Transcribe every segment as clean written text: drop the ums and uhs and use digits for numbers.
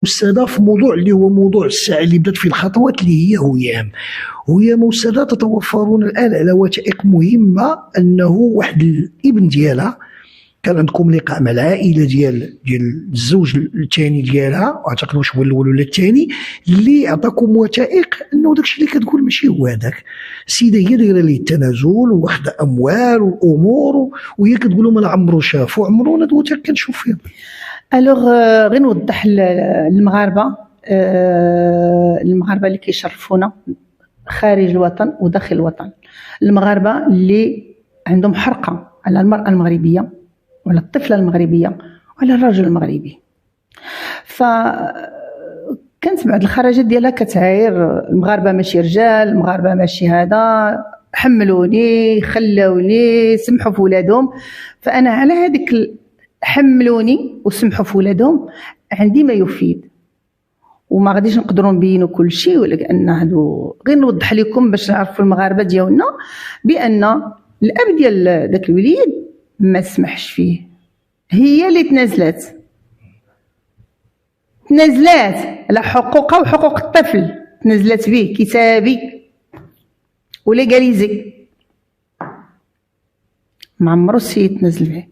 أستاذة في موضوع اللي هو موضوع الساعة اللي بدات فيه الخطوات اللي هي هيام أستاذة تتوفرون الآن على وثائق مهمة أنه واحد الابن ديالها كان عندكم لقاء مع العائلة ديال الزوج الثاني ديالها، أعتقد واش هو الأول ولا الثاني، اللي عطاكم وثائق أنه داكشي اللي كتقول ماشي هو هذاك. السيدة هي دايرة ليه التنازل واخدة أموال والأمور وهي كتقول لهم أنا عمرو شافو عمرو أنا الوثائق كنشوف فيهم. الوغ غير نوضح للمغاربه اللي كيشرفونا خارج الوطن وداخل الوطن، المغاربه اللي عندهم حرقه على المراه المغربيه وعلى الطفله المغربيه وعلى الرجل المغربي. ف كانت بعض الخرجات ديالها كتعاير المغاربه ماشي رجال، المغاربه ماشي هذا، حملوني خلوني سمحوا في ولادهم. فانا على هذيك حملوني وسمحوا في ولادهم عندي ما يفيد، وما غاديش نقدروا نبينوا كل شيء، ولكن هادو غير نوضح لكم باش نعرفوا المغاربه ديالنا بان الاب ديال داك الوليد ما سمحش فيه، هي اللي تنازلات على حقوقها وحقوق الطفل، تنازلات به كتابي وليغاليزي، ما عمرو السيد تنازل به.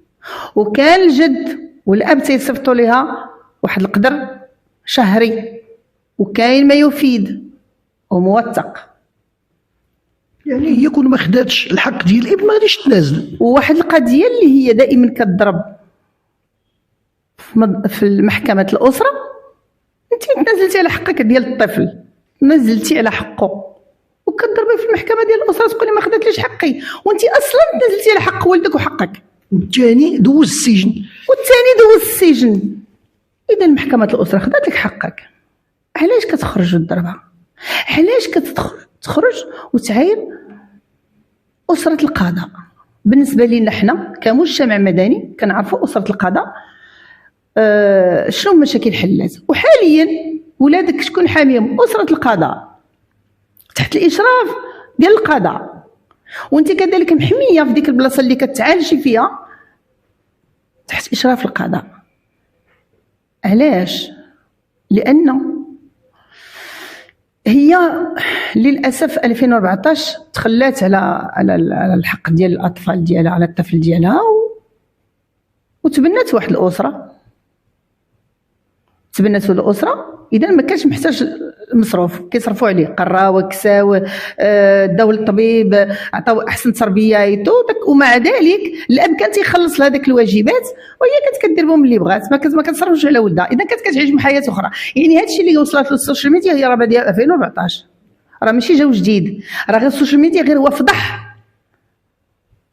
وكان الجد والاب تيصيفطوا ليها واحد القدر شهري وكاين ما يفيد وموثق، يعني هي كون ما خداتش الحق ديال الابن ما غاديش تنازل. وواحد القضيه اللي هي دائما كتضرب في المحكمه الاسره، انت نزلتي على حقك ديال الطفل، نزلتي على حقه وكتضربي في المحكمه ديال الاسره تقولي ما خداتليش حقي، وانت اصلا نزلتي على حق ولدك وحقك. والثاني دوز السجن. اذا محكمه الاسره خدات لك حقك، علاش كتخرج الضربه؟ علاش كتخرج وتعاير اسره القضاء؟ بالنسبه لنا حنا كمجتمع مدني كنعرفوا اسره القضاء شنو مشاكل حلات، وحاليا ولادك شكون حاميهم؟ اسره القضاء تحت الاشراف ديال القضاء، وانت كذلك محميه في ديك البلاصه اللي كتعالجي فيها تحت اشراف القضاء. علاش؟ لان هي للاسف 2014 تخلات على الحق ديال الاطفال ديالها، على الطفل ديالها، وتبنات واحد الاسره، اذا ما كانش محتاج المصروف كيصرفوا عليه قراوه كساوه، داو للطبيب، عطاو احسن تربيه ايتو، ومع ذلك الاب كان تيخلص لهذاك الواجبات وهي كانت كدير بهم اللي بغات، ما كتصرفش على ولدها، اذا كانت كتعيش بحياه اخرى. يعني هذا الشيء اللي وصلت للسوشيال ميديا هي راه ديال 2014، راه ماشي جو جديد، راه غير السوشيال ميديا غير هو فضح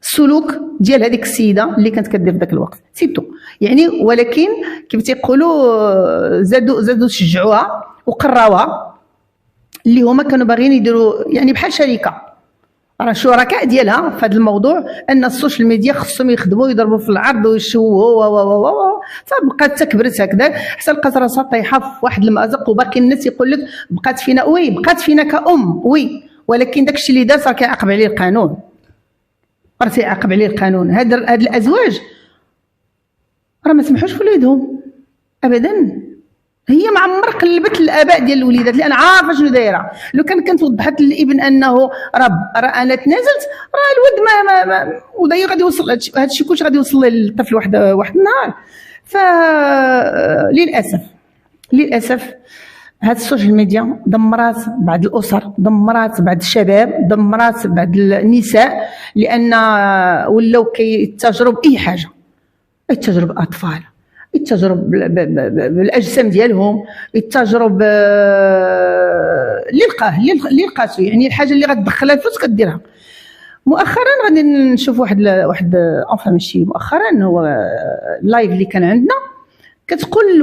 السلوك ديال هذيك السيده اللي كانت كدير في ذاك الوقت سيتو. يعني ولكن كيف تيقولوا زادوا شجعوها وقراوها، اللي هما كانوا باغيين يديروا يعني بحال شركه، راه شركاء ديالها في هذا الموضوع، ان السوشيال ميديا خصهم يخدموا يضربوا في العرض ويشوهوا فبقات تكبرت هكذا حتى لقات راسها طايحه في واحد المازق، وباقي الناس يقول لك بقات فينا كأم ولكن داكشي اللي دار راه كيعاقب عليه القانون، هاد الازواج راه ما سمحوش في وليدهم ابدا. هي ما عمر قلبت الاباء ديال الوليدات، لان عارفه شنو دايره. لو كانت وضحت للابن انه راه انا تنازلت، راه الولد ما وداير غادي يوصل هذا الشيء كلشي غادي يوصل للطفل واحد النهار. للاسف هاد السوشيال ميديا دمرات بعض الاسر، دمرات بعض الشباب، دمرات بعض النساء، لان ولاو كيتاجروا باي حاجه، يتاجروا باطفال، يتاجروا بالاجسام ديالهم، يتاجروا اللي لقاتو، يعني الحاجه اللي غتدخلها الفلوس كديرها. مؤخرا غادي نشوف واحد ماشي مؤخرا، هو اللايف اللي كان عندنا، كتقول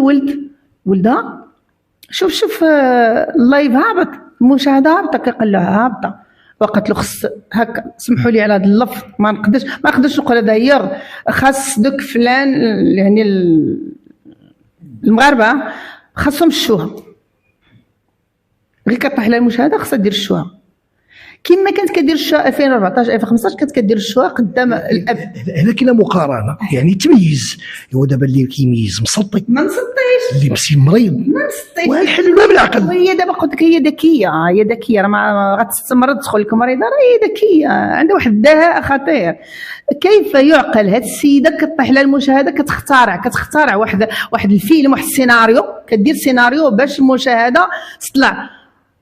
ولدها شوف اللايف هابط، المشاهده هابطه، كيقول لها هابطه، وقالت له خص هكا سمحوا لي على هذا اللفظ، ما نقدرش نقول هذا، هي خاص دوك فلان، يعني المغاربه خاصهم الشوها، غير كطيح لها المشاهده خاصها دير الشوها. كما كانت كدير الشوا 2014 2015 كانت كدير الشوا قدام الاب. هنا كاينه مقارنه يعني تمييز. هو دابا اللي كيميز مسطي ما مسطيش، اللي مسي مريض ما مسطيش، والحل ما بالعقل. وهي دابا قلت لك هي ذكيه، هي ذكيه، راه ما غتستمر تدخل لك مريضه، راه هي ذكيه عندها واحد الدهاء خطير. كيف يعقل هاد السيده كطيح لها المشاهده، كتختارع واحد الفيلم، واحد السيناريو، كدير سيناريو باش المشاهده تطلع.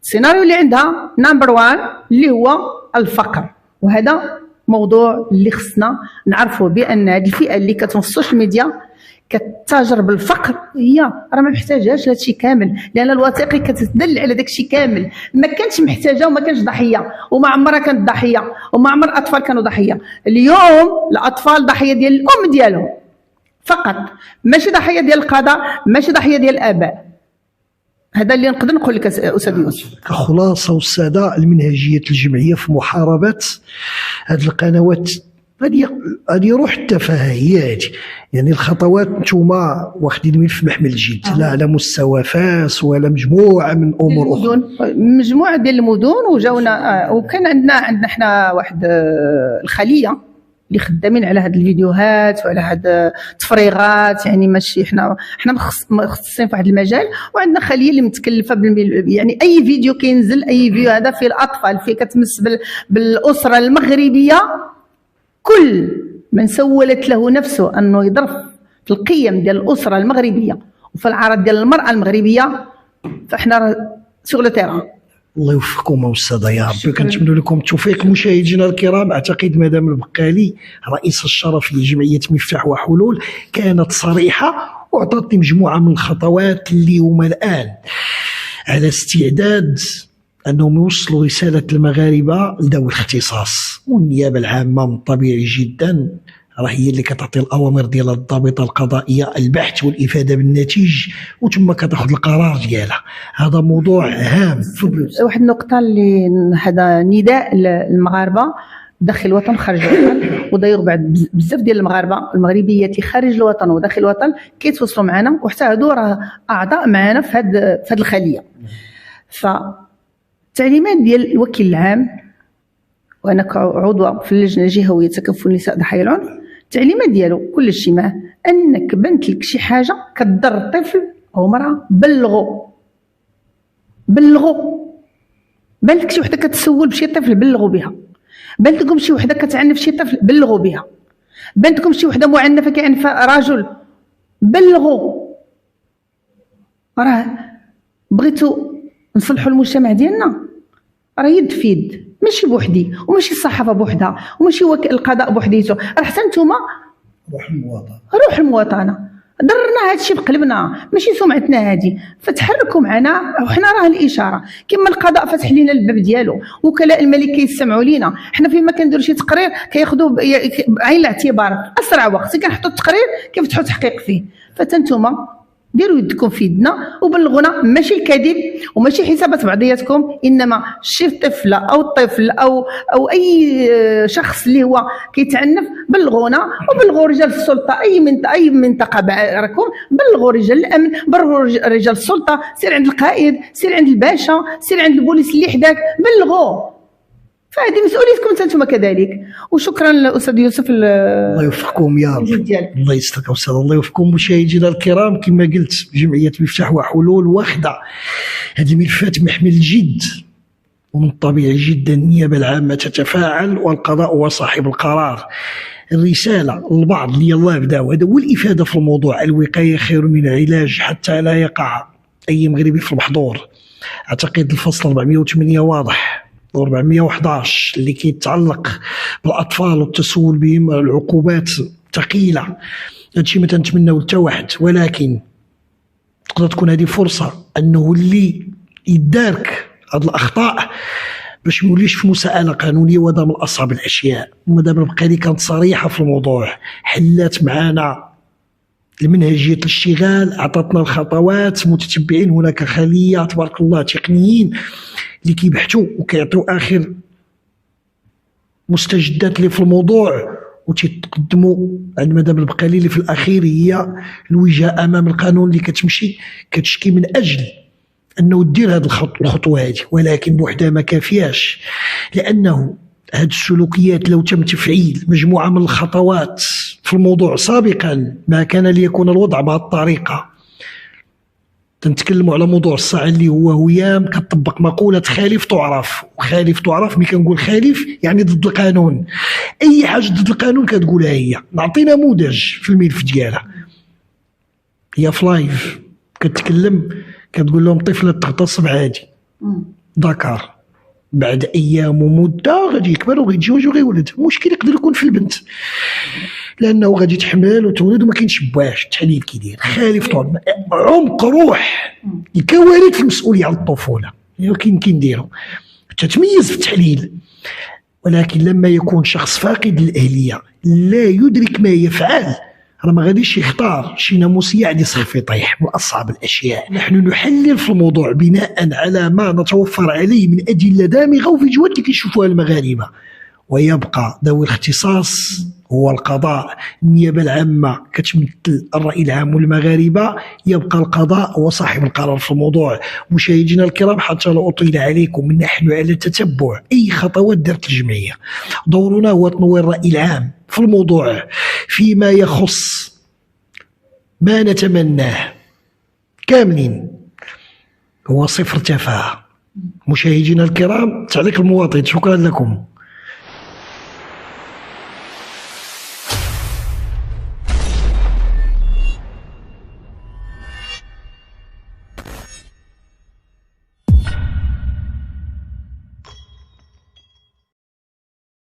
السيناريو اللي عندها نمبر 1 اللي هو الفقر، وهذا موضوع اللي خصنا نعرفوا بان هذه الفئه اللي كتكون في السوشيال ميديا كتتاجر بالفقر، هي راه ما محتاجاش هذا الشيء كامل، لان الوثائقي كتدل على داك الشيء كامل. ما كانتش محتاجه وما كانش ضحيه، وما عمرها كانت ضحيه، وما عمر الاطفال كانوا ضحيه. اليوم الاطفال ضحيه ديال الام ديالهم فقط، ماشي ضحيه ديال القضاء، ماشي ضحيه ديال الاباء. هذا اللي نقدر نقول لك استاذ يوسف. كخلاصه والساده، المنهجيه الجمعيه في محاربه هذه القنوات هذه روح التفاهه هي هذه. يعني الخطوات نتوما واخدين ملف محمل الجد، لا على مستوى فاس ولا مجموعه من امور اخرى، مجموعه ديال المدن وجاونا. وكان عندنا حنا واحد الخليه اللي خدامين على هاد الفيديوهات وعلى هاد التفريغات، يعني ماشي حنا مختصين في واحد المجال، وعندنا خليه اللي متكلفه يعني اي فيديو كينزل، اي فيديو هذا في الاطفال، في كتمس بالاسره المغربيه. كل من سولت له نفسه انه يضرب في القيم ديال الاسره المغربيه وفي العرض ديال المراه المغربيه، فاحنا شغل تيران. الله يوفقكم استاذه يا ربي، كنتمنى لكم التوفيق. مشاهدينا الكرام، اعتقد مدام البقالي رئيس الشرف لجمعيه مفتاح وحلول كانت صريحه واعطتني مجموعه من الخطوات اللي هما الان على استعداد انهم يوصلوا رساله المغاربه لذوي الاختصاص. والنيابه العامه من الطبيعي جدا راه هي اللي كتعطي الاوامر ديال الضابطه القضائيه البحث والافاده بالنتيج، وثم كتاخذ القرار ديالها. هذا موضوع هام. واحد النقطه اللي هذا نداء للمغاربه داخل الوطن خارج الوطن، وداير بعد بزاف ديال المغاربه المغربيات خارج الوطن وداخل الوطن كيتواصلوا معنا، وحتى هادو راه اعضاء معنا في هاد الخليه. فالتعليمات ديال الوكيل العام، وانا كعضوه في اللجنه الجهويه تكافل النساء ضحايا العنف، التعليمات ديالو كل شيء ما انك بنت لك شي حاجه كضر طفل او مراه، بلغوا بان لك شي وحده كتسول بشي طفل بلغوا بها، بان لكم شي وحده كتعنف شي طفل بلغوا بها، بان لكم شي وحده معنفه كيعنف رجل بلغوا. راه بغيتوا نصلحوا المجتمع ديالنا راه يد في يد، ماشي بوحدي، وماشي الصحافه بوحدها، وماشي القضاء بوحديته، راه حتى نتوما روح المواطنه درنا هادشي بقلبنا، ماشي سمعتنا هادي، فتحركوا معنا وحنا راه الاشاره. كما القضاء فتح لينا الباب ديالو، وكلاء الملك كيسمعوا لينا، حنا فيما كنديروا شي تقرير كياخذوا بعين الاعتبار اسرع وقت كنحطوا التقرير كيفتحوا تحقيق فيه. فتنتوما ديروا يدكم في يدنا وبلغونا، ماشي الكذب وماشي حسابات بعضياتكم، انما شي طفله او طفل او اي شخص اللي هو كيتعنف بلغونا، وبلغوا رجال السلطه اي منطقه راكم، بلغوا رجال الامن، بلغوا رجال السلطه، سير عند القائد، سير عند الباشا، سير عند البوليس اللي حداك، بلغوا. فهذه مسؤوليتكم انتم كذلك. وشكرا للاستاذ يوسف. الله يوفقكم يا رب. الله يسترك استاذ. الله يوفقكم. مشاهدينا الكرام، كما قلت جمعيه مفتاح وحلول واخده هذه ملفات محمل الجد، ومن الطبيعي جدا النيابه العامه تتفاعل والقضاء هو صاحب القرار. الرساله للبعض اللي يلاه بداو، هذا هو الافاده في الموضوع. الوقايه خير من العلاج حتى لا يقع اي مغربي في المحظور. اعتقد الفصل 408 واضح، 411 اللي كيتعلق بالاطفال والتسول بهم العقوبات ثقيله. هادشي ما تنتمناو حتى واحد، ولكن تقدر تكون هذه فرصه انه اللي يدارك هاد الاخطاء باش ما يوليش في مساءله قانونيه، وهذا من اصعب الاشياء. مدام البقالي كانت صريحه في الموضوع، حلات معنا المنهجيه الاشتغال، اعطتنا الخطوات، متتبعين. هناك خليه تبارك الله تقنيين اللي كيبحثوا وكيعطيو اخر مستجدات اللي في الموضوع، وتقدموا عند مدام البقالي اللي في الاخير هي الوجهه امام القانون اللي كتمشي كتشكي من اجل انه دير هذه الخطوه هذه، ولكن بوحدها ما كافياش، لانه هذه السلوكيات لو تم تفعيل مجموعه من الخطوات في الموضوع سابقا ما كان ليكون الوضع بهذه الطريقه. تنتكلموا على موضوع الصاع اللي هو هيام كتطبق مقوله خالف تعرف، وخالف تعرف ملي كنقول خالف يعني ضد القانون، اي حاجه ضد القانون كتقولها هي. نعطي نموذج في الملف ديالها، هي في لايف كتكلم كتقول لهم طفله تغتصب عادي دكار، بعد ايام ومده غادي يكبر وغيتزوج وغيولد. المشكل يقدر يكون في البنت لانه غادي تحمل وتولد وما كاينش باش التحليل كيدير خالف طول عمق روح الكوارث في المسؤوليه على الطفوله كنديروا تتميز في التحليل. ولكن لما يكون شخص فاقد الاهليه لا يدرك ما يفعل راه ما غاديش يختار شي ناموسيه غادي يصير يطيح من اصعب الاشياء. نحن نحلل في الموضوع بناء على ما نتوفر عليه من ادله دامغه وفيديوهات اللي كيشوفوها المغاربه، ويبقى ذوي الاختصاص هو القضاء. النيابه العامه كتمثل الراي العام والمغاربه، يبقى القضاء هو صاحب القرار في الموضوع. مشاهدينا الكرام، حتى لا اطيل عليكم، نحن على تتبع اي خطوات دارت الجمعيه. دورنا هو تنوير الراي العام في الموضوع فيما يخص ما نتمناه كاملين هو صفر تفاهه. مشاهدينا الكرام، تعليق المواطن، شكرا لكم.